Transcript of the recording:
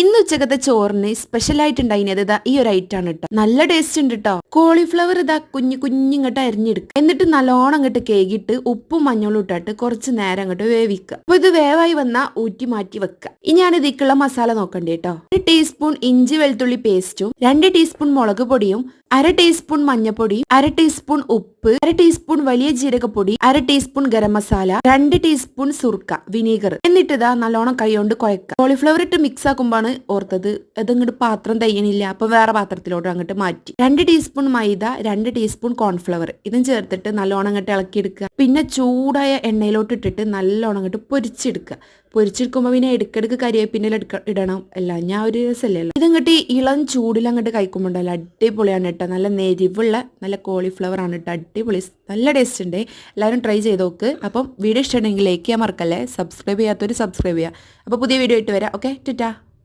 ഇന്ന് ഉച്ചക്കത്തെ ചോറിന് സ്പെഷ്യൽ ആയിട്ട് ഉണ്ടായിരുന്നത് ഇതാ ഈ ഒരു ഐറ്റം ആണ് കേട്ടോ. നല്ല ടേസ്റ്റ് ഉണ്ട് കേട്ടോ. കോളിഫ്ലവർ ഇതാ കുഞ്ഞിങ്ങോട്ട് അരിഞ്ഞെടുക്കുക. എന്നിട്ട് നല്ലോണം അങ്ങോട്ട് കേകിട്ട് ഉപ്പും മഞ്ഞളും ഇട്ടിട്ട് കുറച്ച് നേരം അങ്ങോട്ട് വേവിക്കുക. അപ്പൊ ഇത് വേവായി വന്നാ ഊറ്റി മാറ്റി വെക്കുക. ഇനിയാണ് ഇതിക്കുള്ള മസാല നോക്കണ്ടേ കേട്ടോ. 1 ടീസ്പൂൺ ഇഞ്ചി വെളുത്തുള്ളി പേസ്റ്റും 2 ടീസ്പൂൺ മുളക് പൊടിയും 1/2 ടീസ്പൂൺ മഞ്ഞപ്പൊടി 1/2 ടീസ്പൂൺ ഉപ്പ് 1/2 ടീസ്പൂൺ വലിയ ജീരകപ്പൊടി 1/2 ടീസ്പൂൺ ഗരം മസാല 2 ടീസ്പൂൺ സുർക്ക വിനീഗർ. എന്നിട്ട് ഇതാ നല്ലോണം കൈകൊണ്ട് കുഴക്കുക. കോളിഫ്ലവർ ഇട്ട് മിക്സ് ആക്കുമ്പോഴാണ് ഓർത്തത് അതങ്ങോട്ട് പാത്രം തയ്യണില്ല. അപ്പൊ വേറെ പാത്രത്തിലോട്ട് അങ്ങോട്ട് മാറ്റി 2 ടീസ്പൂൺ മൈദ 2 ടീസ്പൂൺ കോൺഫ്ലവർ ഇതും ചേർത്തിട്ട് നല്ലോണം അങ്ങോട്ട് ഇളക്കിയെടുക്കുക. പിന്നെ ചൂടായ എണ്ണയിലോട്ട് ഇട്ടിട്ട് നല്ലോണം അങ്ങോട്ട് പൊരിച്ചെടുക്കുക. പൊരിച്ചെടുക്കുമ്പോൾ പിന്നെ ഇടയ്ക്കിടയ്ക്ക് കരിവേപ്പിൻ്റെ ഇടണം. എല്ലാം ഞാൻ ഒരു രസമല്ലല്ലോ. ഇതങ്ങോട്ട് ഇളം ചൂടിൽ അങ്ങോട്ട് കഴിക്കുമ്പോണ്ടല്ലോ അടിപൊളിയാണ് കേട്ടോ. നല്ല നെരിവുള്ള നല്ല കോളിഫ്ലവർ ആണ് കേട്ടോ. അടിപൊളി നല്ല ടേസ്റ്റ് ഉണ്ട്. എല്ലാവരും ട്രൈ ചെയ്ത് നോക്ക്. അപ്പം വീഡിയോ ഇഷ്ടമുണ്ടെങ്കിൽ ലൈക്ക് ചെയ്യാൻ മറക്കല്ലേ. സബ്സ്ക്രൈബ് ചെയ്യാത്തവർ സബ്സ്ക്രൈബ് ചെയ്യുക. അപ്പോൾ പുതിയ വീഡിയോ ആയിട്ട് വരാം. ഓക്കെ ടാറ്റാ.